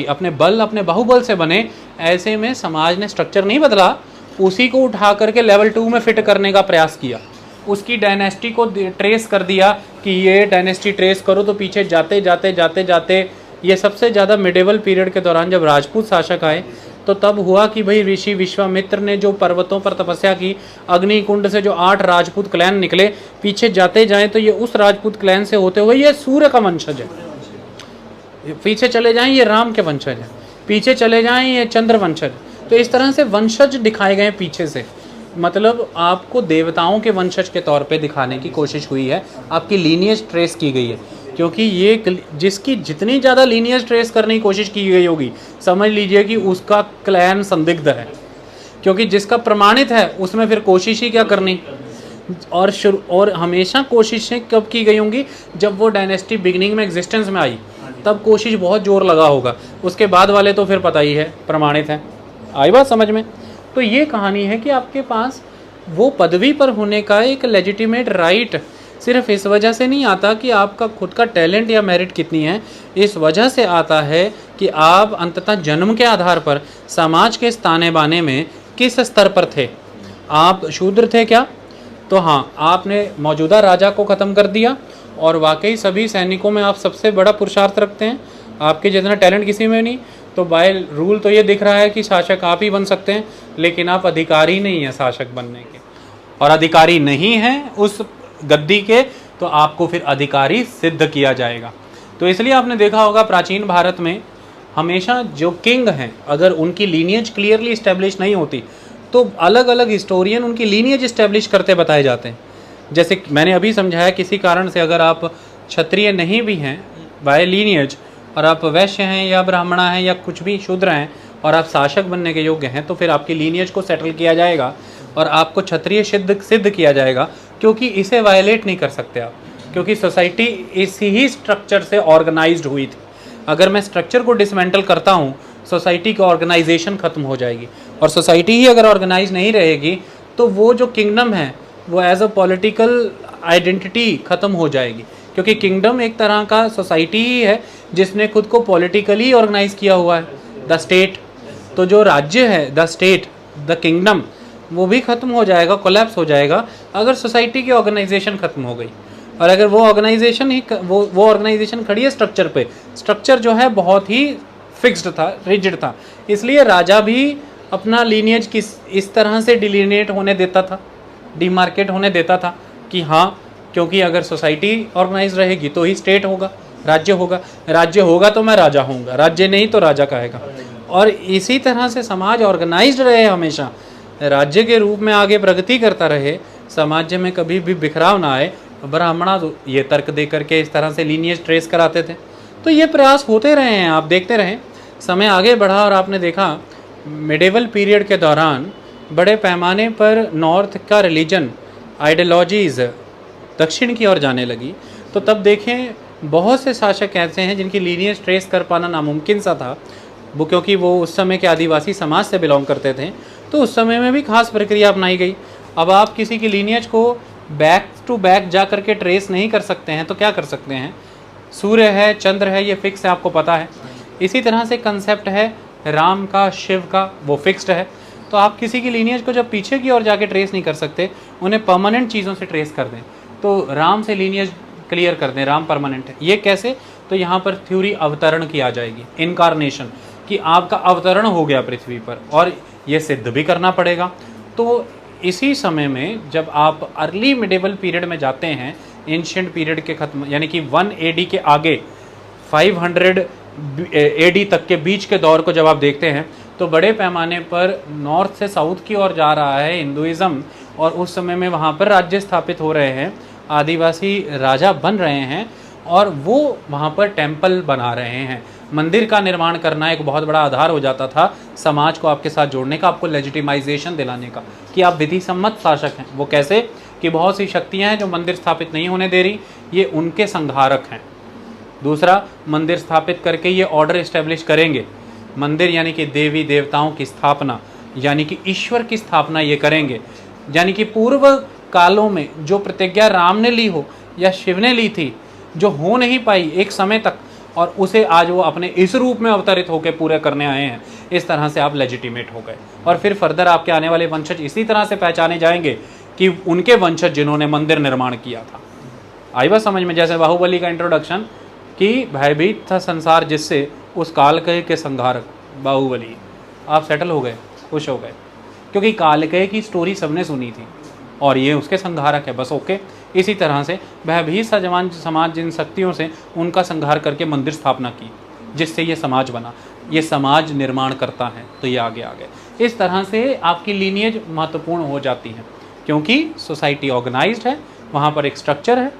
अपने बल, अपने बाहुबल से बने। ऐसे में समाज ने स्ट्रक्चर नहीं बदला, उसी को उठा करके लेवल 2 में फिट करने का प्रयास किया। उसकी डायनेस्टी को ट्रेस कर दिया कि ये डायनेस्टी ट्रेस करो, तो पीछे जाते जाते जाते जाते ये सबसे ज़्यादा मिडेवल पीरियड के दौरान जब राजपूत शासक आए, तो तब हुआ कि भाई ऋषि विश्वामित्र ने जो पर्वतों पर तपस्या की, अग्निकुंड से जो 8 राजपूत क्लैन निकले, पीछे जाते जाएं तो ये उस राजपूत क्लैन से होते हुए ये सूर्य का वंशज है, पीछे चले जाएं ये राम के वंशज है, पीछे चले जाएं ये चंद्र वंशज। तो इस तरह से वंशज दिखाए गए पीछे से, मतलब आपको देवताओं के वंशज के तौर पे दिखाने की कोशिश हुई है, आपकी लीनियज ट्रेस की गई है। क्योंकि ये जिसकी जितनी ज़्यादा लीनियज ट्रेस करने की कोशिश की गई होगी, समझ लीजिए कि उसका क्लैन संदिग्ध है, क्योंकि जिसका प्रमाणित है उसमें फिर कोशिश ही क्या करनी। और हमेशा कोशिशें कब की गई होंगी, जब वो डायनेस्टी बिगिनिंग में एग्जिस्टेंस में आई, तब कोशिश बहुत जोर लगा होगा। उसके बाद वाले तो फिर पता ही है, प्रमाणित है। आई बात समझ में। तो ये कहानी है कि आपके पास वो पदवी पर होने का एक लेजिटिमेट राइट सिर्फ इस वजह से नहीं आता कि आपका खुद का टैलेंट या मेरिट कितनी है, इस वजह से आता है कि आप अंततः जन्म के आधार पर समाज के ताने बाने में किस स्तर पर थे। आप शूद्र थे क्या, तो हाँ, आपने मौजूदा राजा को ख़त्म कर दिया, और वाकई सभी सैनिकों में आप सबसे बड़ा पुरुषार्थ रखते हैं, आपके जितना टैलेंट किसी में नहीं। तो बाय रूल तो ये दिख रहा है कि शासक आप ही बन सकते हैं, लेकिन आप अधिकारी नहीं हैं शासक बनने के, और अधिकारी नहीं हैं उस गद्दी के, तो आपको फिर अधिकारी सिद्ध किया जाएगा। तो इसलिए आपने देखा होगा प्राचीन भारत में हमेशा जो किंग हैं, अगर उनकी लीनियज क्लियरली इस्टेब्लिश नहीं होती, तो अलग अलग हिस्टोरियन उनकी लीनियज इस्टेब्लिश करते बताए जाते हैं। जैसे मैंने अभी समझाया, किसी कारण से अगर आप क्षत्रिय नहीं भी हैं बाय लीनियज, और आप वैश्य हैं या ब्राह्मणा हैं या कुछ भी शूद्र हैं, और आप शासक बनने के योग्य हैं, तो फिर आपकी लीनियज को सेटल किया जाएगा और आपको क्षत्रिय सिद्ध किया जाएगा, क्योंकि इसे वायलेट नहीं कर सकते आप, क्योंकि सोसाइटी इसी ही स्ट्रक्चर से ऑर्गेनाइज्ड हुई थी। अगर मैं स्ट्रक्चर को डिसमेंटल करता हूँ, सोसाइटी की ऑर्गेनाइजेशन ख़त्म हो जाएगी, और सोसाइटी ही अगर ऑर्गेनाइज नहीं रहेगी, तो वो जो किंगडम है वो एज अ पॉलिटिकल आइडेंटिटी ख़त्म हो जाएगी, क्योंकि किंगडम एक तरह का सोसाइटी ही है जिसने खुद को पॉलिटिकली ऑर्गेनाइज किया हुआ है। द स्टेट, तो जो राज्य है, द स्टेट, द किंगडम, वो भी ख़त्म हो जाएगा, कोलैप्स हो जाएगा अगर सोसाइटी की ऑर्गेनाइजेशन ख़त्म हो गई। और अगर वो ऑर्गेनाइजेशन ही वो ऑर्गेनाइजेशन खड़ी है स्ट्रक्चर पे, स्ट्रक्चर जो है बहुत ही फिक्स्ड था, रिजिड था, इसलिए राजा भी अपना लीनियज इस तरह से डिलीनेट होने देता था, डिमार्केट होने देता था कि हाँ, क्योंकि अगर सोसाइटी ऑर्गेनाइज रहेगी तो ही स्टेट होगा, राज्य होगा, राज्य होगा तो मैं राजा होऊंगा, राज्य नहीं तो राजा कहेगा। और इसी तरह से समाज ऑर्गेनाइज्ड रहे, हमेशा राज्य के रूप में आगे प्रगति करता रहे, समाज में कभी भी बिखराव ना आए। ब्राह्मणा तो ये तर्क दे करके इस तरह से लीनिएज ट्रेस कराते थे। तो ये प्रयास होते रहे हैं, आप देखते रहें, समय आगे बढ़ा और आपने देखा मिडेवल पीरियड के दौरान बड़े पैमाने पर नॉर्थ का रिलीजन आइडियोलॉजीज़ दक्षिण की ओर जाने लगी। तो तब देखें बहुत से शासक ऐसे हैं जिनकी लीनिएज ट्रेस कर पाना नामुमकिन सा था, वो क्योंकि वो उस समय के आदिवासी समाज से बिलोंग करते थे। तो उस समय में भी खास प्रक्रिया अपनाई गई। अब आप किसी की लीनिएज को बैक टू बैक जा करके ट्रेस नहीं कर सकते हैं, तो क्या कर सकते हैं? सूर्य है, चंद्र है, ये फिक्स है, आपको पता है। इसी तरह से कंसेप्ट है राम का, शिव का, वो फिक्स्ड है। तो आप किसी की लीनिएज को जब पीछे की ओर जाके ट्रेस नहीं कर सकते, उन्हें परमानेंट चीज़ों से ट्रेस कर दें। तो राम से लीनिएज क्लियर कर दें, राम परमानेंट है। ये कैसे? तो यहाँ पर थ्योरी अवतरण की आ जाएगी, इनकारनेशन, कि आपका अवतरण हो गया पृथ्वी पर, और ये सिद्ध भी करना पड़ेगा। तो इसी समय में जब आप अर्ली मिडेवल पीरियड में जाते हैं, एंशिएंट पीरियड के खत्म यानी कि 1 AD के आगे 500 AD तक के बीच के दौर को जब आप देखते हैं, तो बड़े पैमाने पर नॉर्थ से साउथ की ओर जा रहा है हिंदुइज़्म, और उस समय में वहाँ पर राज्य स्थापित हो रहे हैं, आदिवासी राजा बन रहे हैं, और वो वहाँ पर टेम्पल बना रहे हैं। मंदिर का निर्माण करना एक बहुत बड़ा आधार हो जाता था समाज को आपके साथ जोड़ने का, आपको लेजिटिमाइजेशन दिलाने का, कि आप विधि सम्मत शासक हैं। वो कैसे? कि बहुत सी शक्तियाँ हैं जो मंदिर स्थापित नहीं होने दे रही, ये उनके संहारक हैं। दूसरा, मंदिर स्थापित करके ये ऑर्डर इस्टेब्लिश करेंगे। मंदिर यानी कि देवी देवताओं की स्थापना, यानी कि ईश्वर की स्थापना ये करेंगे। यानी कि पूर्व कालों में जो प्रतिज्ञा राम ने ली हो या शिव ने ली थी, जो हो नहीं पाई एक समय तक, और उसे आज वो अपने इस रूप में अवतरित होकर पूरे करने आए हैं। इस तरह से आप लेजिटिमेट हो गए, और फिर फर्दर आपके आने वाले वंशज इसी तरह से पहचाने जाएंगे कि उनके वंशज जिन्होंने मंदिर निर्माण किया था। आई बात समझ में? जैसे बाहुबली का इंट्रोडक्शन, कि भयभीत था संसार जिससे, उस कालकय के संहारक बाहुबली। आप सेटल हो गए, खुश हो गए, क्योंकि कालकय की स्टोरी सबने सुनी थी और ये उसके संहारक है, बस। ओके, इसी तरह से भयभीत समाज जिन शक्तियों से उनका संहार करके मंदिर स्थापना की, जिससे ये समाज बना, ये समाज निर्माण करता है, तो ये आगे आ गए। इस तरह से आपकी लीनिएज महत्वपूर्ण हो जाती है, क्योंकि सोसाइटी ऑर्गेनाइज्ड है, वहाँ पर एक स्ट्रक्चर है,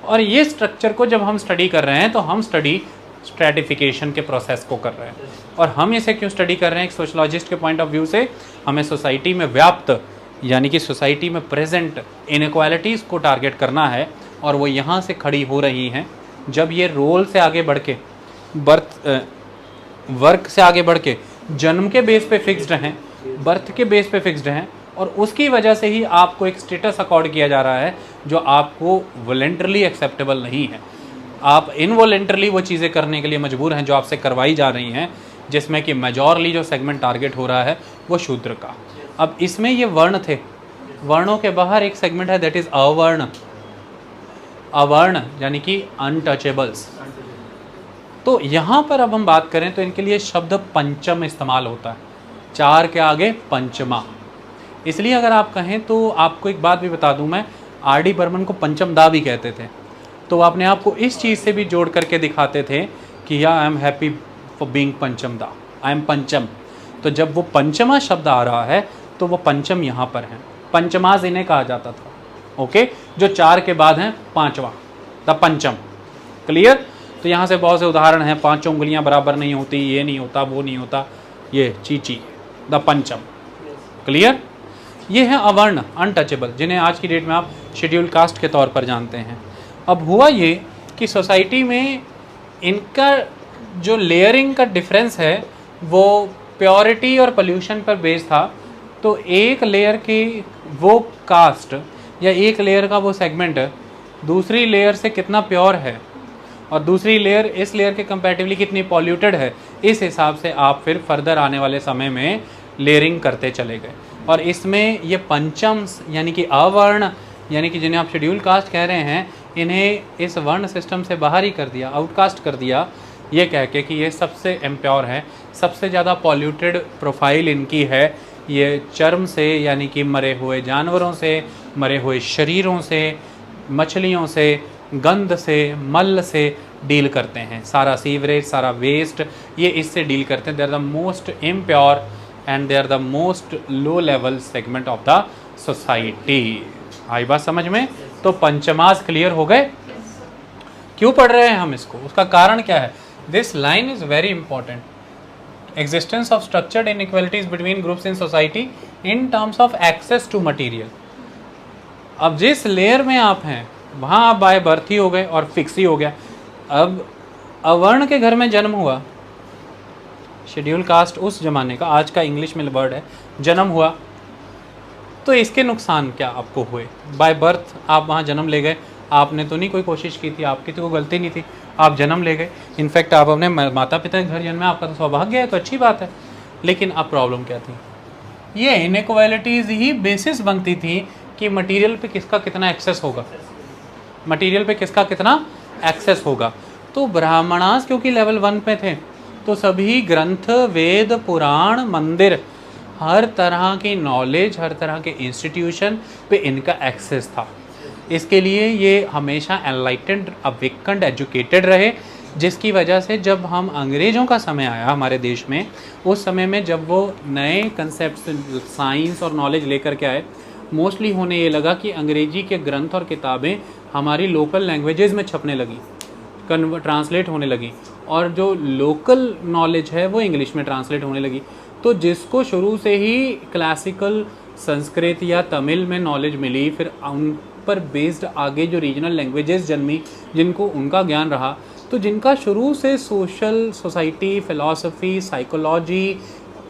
और ये स्ट्रक्चर को जब हम स्टडी कर रहे हैं तो हम स्टडी स्ट्रैटिफिकेशन के प्रोसेस को कर रहे हैं। और हम इसे क्यों स्टडी कर रहे हैं? एक सोशलॉजिस्ट के पॉइंट ऑफ व्यू से हमें सोसाइटी में व्याप्त, यानी कि सोसाइटी में प्रेजेंट इनइक्वालिटीज़ को टारगेट करना है, और वो यहाँ से खड़ी हो रही हैं जब ये रोल से आगे बढ़ के, वर्क से आगे बढ़ के जन्म के बेस पे फिक्स्ड हैं, बर्थ के बेस पे फिक्स्ड हैं, और उसकी वजह से ही आपको एक स्टेटस अकॉर्ड किया जा रहा है जो आपको वॉलंटरली एक्सेप्टेबल नहीं है। आप इनवॉलंटरली वो चीज़ें करने के लिए मजबूर हैं जो आपसे करवाई जा रही हैं, जिसमें कि मेजॉरली जो सेगमेंट टारगेट हो रहा है वो शूद्र का। अब इसमें ये वर्ण थे, वर्णों के बाहर एक सेगमेंट है दैट इज़ अवर्ण। अवर्ण यानी कि अनटचेबल्स। तो यहाँ पर अब हम बात करें तो इनके लिए शब्द पंचम इस्तेमाल होता है, 4 के आगे पंचमा। इसलिए अगर आप कहें तो आपको एक बात भी बता दूं मैं, R.D. बर्मन को पंचम दा भी कहते थे, तो वो अपने आप को इस चीज़ से भी जोड़ करके दिखाते थे कि या I am happy for being पंचम दा, आई एम पंचम। तो जब वो पंचमा शब्द आ रहा है तो वो पंचम यहाँ पर है। पंचमाज इन्हें कहा जाता था, ओके, जो 4 के बाद हैं 5वां, द पंचम। क्लियर? तो यहाँ से बहुत से उदाहरण हैं, 5 उंगलियाँ बराबर नहीं होती, ये नहीं होता, वो नहीं होता, ये चीची, द पंचम। क्लियर? ये है अवर्ण, अनटचेबल, जिन्हें आज की डेट में आप शेड्यूल कास्ट के तौर पर जानते हैं। अब हुआ ये कि सोसाइटी में इनका जो लेयरिंग का डिफरेंस है वो प्योरिटी और पोल्यूशन पर बेस्ड था। तो एक लेयर की वो कास्ट या एक लेयर का वो सेगमेंट दूसरी लेयर से कितना प्योर है और दूसरी लेयर इस लेयर के कंपैरेटिवली कितनी पॉल्यूटेड है, इस हिसाब से आप फिर फर्दर आने वाले समय में लेयरिंग करते चले गए। और इसमें ये पंचम यानी कि अवर्ण, यानी कि जिन्हें आप शेड्यूल कास्ट कह रहे हैं, इन्हें इस वर्ण सिस्टम से बाहर ही कर दिया, आउटकास्ट कर दिया, ये कह के कि ये सबसे इम्प्योर है, सबसे ज़्यादा पॉल्यूटेड प्रोफाइल इनकी है। ये चर्म से यानी कि मरे हुए जानवरों से, मरे हुए शरीरों से, मछलियों से गंध से, मल से डील करते हैं। सारा सीवरेज, सारा वेस्ट, ये इससे डील करते हैं। They are the most impure and they are the most low level segment of the society. आई बात समझ में? तो पंचमास क्लियर हो गए? क्यों पढ़ रहे हैं हम इसको? उसका कारण क्या है? This line is very important. Existence of structured inequalities between groups in society in terms of access to material। अब जिस लेयर में आप हैं वहाँ आप बाय बर्थ ही हो गए और फिक्स ही हो गया। अब अवर्ण के घर में जन्म हुआ, शेड्यूल कास्ट उस जमाने का, आज का इंग्लिश में वर्ड है, जन्म हुआ, तो इसके नुकसान क्या आपको हुए? बाय बर्थ आप वहाँ जन्म ले गए, आपने तो नहीं कोई कोशिश की थी, आपकी तो कोई गलती नहीं थी, आप जन्म ले गए। इनफैक्ट आप अपने माता पिता के घर जन्मे, आपका तो सौभाग्य है, तो अच्छी बात है। लेकिन अब प्रॉब्लम क्या थी? ये इनइक्वालिटीज़ ही बेसिस बनती थी कि मटेरियल पे किसका कितना एक्सेस होगा, मटेरियल पे किसका कितना एक्सेस होगा। तो ब्राह्मणास क्योंकि लेवल 1 पे थे, तो सभी ग्रंथ, वेद, पुराण, मंदिर, हर तरह की नॉलेज, हर तरह के इंस्टीट्यूशन पे इनका एक्सेस था। इसके लिए ये हमेशा एनलाइटेंड, अवेकन्ड, एजुकेटेड रहे, जिसकी वजह से जब हम अंग्रेज़ों का समय आया हमारे देश में, उस समय में जब वो नए कंसेप्ट, साइंस और नॉलेज लेकर के आए, मोस्टली होने ये लगा कि अंग्रेजी के ग्रंथ और किताबें हमारी लोकल लैंग्वेजेस में छपने लगी, ट्रांसलेट होने लगी, और जो लोकल नॉलेज है वो इंग्लिश में ट्रांसलेट होने लगी। तो जिसको शुरू से ही क्लासिकल संस्कृत या तमिल में नॉलेज मिली, फिर उन पर बेस्ड आगे जो रीजनल लैंग्वेजेस जन्मी, जिनको उनका ज्ञान रहा, तो जिनका शुरू से सोशल, सोसाइटी, फ़िलॉसफी, साइकोलॉजी,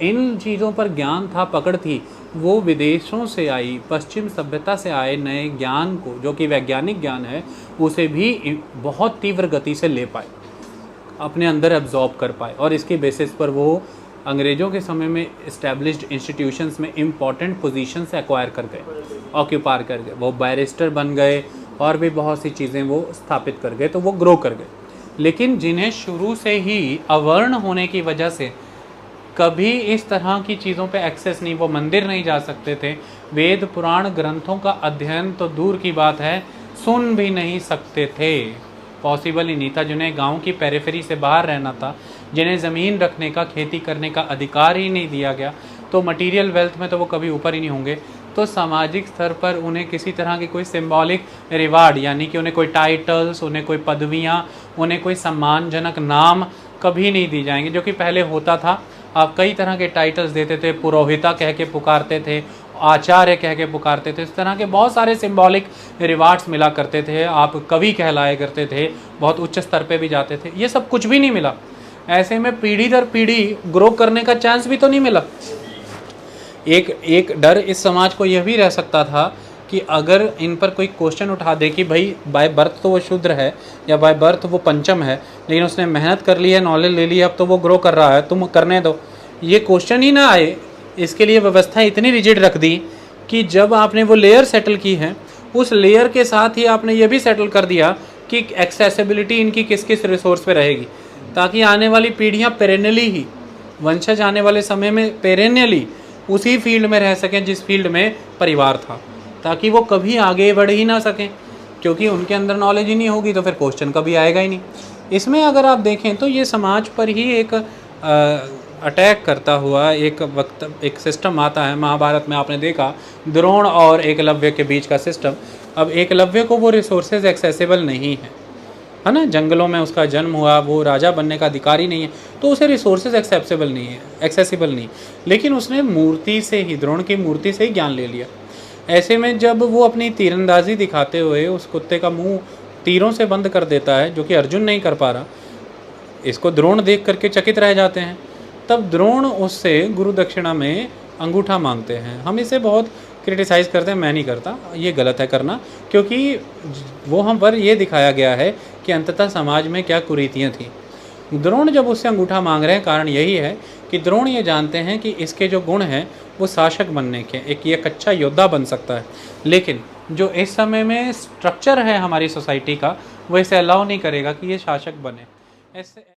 इन चीज़ों पर ज्ञान था, पकड़ थी, वो विदेशों से आई, पश्चिम सभ्यता से आए नए ज्ञान को, जो कि वैज्ञानिक ज्ञान है, उसे भी बहुत तीव्र गति से ले पाए, अपने अंदर एब्जॉर्ब कर पाए, और इसके बेसिस पर वो अंग्रेज़ों के समय में इस्टेब्लिश्ड इंस्टीट्यूशंस में इम्पॉर्टेंट पोजीशन से एक्वायर कर गए, ऑक्यूपार कर गए, वो बैरिस्टर बन गए, और भी बहुत सी चीज़ें वो स्थापित कर गए, तो वो ग्रो कर गए। लेकिन जिन्हें शुरू से ही अवर्ण होने की वजह से कभी इस तरह की चीज़ों पे एक्सेस नहीं, वो मंदिर नहीं जा सकते थे, वेद पुराण ग्रंथों का अध्ययन तो दूर की बात है, सुन भी नहीं सकते थे, पॉसिबल ही नहीं था। जिन्हें गांव की पेरिफेरी से बाहर रहना था, जिन्हें ज़मीन रखने का, खेती करने का अधिकार ही नहीं दिया गया, तो मटेरियल वेल्थ में तो वो कभी ऊपर ही नहीं होंगे। तो सामाजिक स्तर पर उन्हें किसी तरह की कोई सिंबॉलिक रिवार्ड, यानी कि उन्हें कोई टाइटल्स, उन्हें कोई पदवियाँ, उन्हें कोई सम्मानजनक नाम कभी नहीं दी जाएंगे, जो कि पहले होता था। आप कई तरह के टाइटल्स देते थे, पुरोहिता कह के पुकारते थे, आचार्य कह के पुकारते थे, इस तरह के बहुत सारे सिंबॉलिक रिवार्ड्स मिला करते थे, आप कवि कहलाए करते थे, बहुत उच्च स्तर पे भी जाते थे। ये सब कुछ भी नहीं मिला। ऐसे में पीढ़ी दर पीढ़ी ग्रो करने का चांस भी तो नहीं मिला। एक डर इस समाज को यह भी रह सकता था कि अगर इन पर कोई क्वेश्चन उठा दे कि भाई बाय बर्थ तो वो शूद्र है या बाय बर्थ वो पंचम है, लेकिन उसने मेहनत कर ली है, नॉलेज ले ली है, अब तो वो ग्रो कर रहा है, तुम करने दो, ये क्वेश्चन ही ना आए, इसके लिए व्यवस्था इतनी रिजिड रख दी कि जब आपने वो लेयर सेटल की है, उस लेयर के साथ ही आपने ये भी सेटल कर दिया कि एक्सेसिबिलिटी इनकी किस किस रिसोर्स पे रहेगी, ताकि आने वाली पीढ़ियाँ पेरेनली ही, वंशज आने वाले समय में पेरेनली उसी फील्ड में रह सकें जिस फील्ड में परिवार था, ताकि वो कभी आगे बढ़ ही ना सकें, क्योंकि उनके अंदर नॉलेज ही नहीं होगी तो फिर क्वेश्चन कभी आएगा ही नहीं। इसमें अगर आप देखें तो ये समाज पर ही एक अटैक करता हुआ एक सिस्टम आता है। महाभारत में आपने देखा द्रोण और एकलव्य के बीच का सिस्टम। अब एकलव्य को वो रिसोर्सेज एक्सेसिबल नहीं है ना, जंगलों में उसका जन्म हुआ, वो राजा बनने का अधिकारी नहीं है, तो उसे रिसोर्सेज एक्सेसिबल नहीं, लेकिन उसने मूर्ति से ही, द्रोण की मूर्ति से ही ज्ञान ले लिया। ऐसे में जब वो अपनी तीरंदाजी दिखाते हुए उस कुत्ते का मुंह तीरों से बंद कर देता है, जो कि अर्जुन नहीं कर पा रहा, इसको द्रोण देख करके चकित रह जाते हैं। तब द्रोण उससे गुरु दक्षिणा में अंगूठा मांगते हैं। हम इसे बहुत क्रिटिसाइज़ करते हैं, मैं नहीं करता, ये गलत है करना, क्योंकि वो हम पर ये दिखाया गया है कि अंततः समाज में क्या कुरीतियाँ थी। द्रोण जब उससे अंगूठा मांग रहे हैं, कारण यही है कि द्रोण ये जानते हैं कि इसके जो गुण हैं वो शासक बनने के, एक ये अच्छा योद्धा बन सकता है, लेकिन जो इस समय में स्ट्रक्चर है हमारी सोसाइटी का, वो इसे अलाउ नहीं करेगा कि ये शासक बने। ऐसे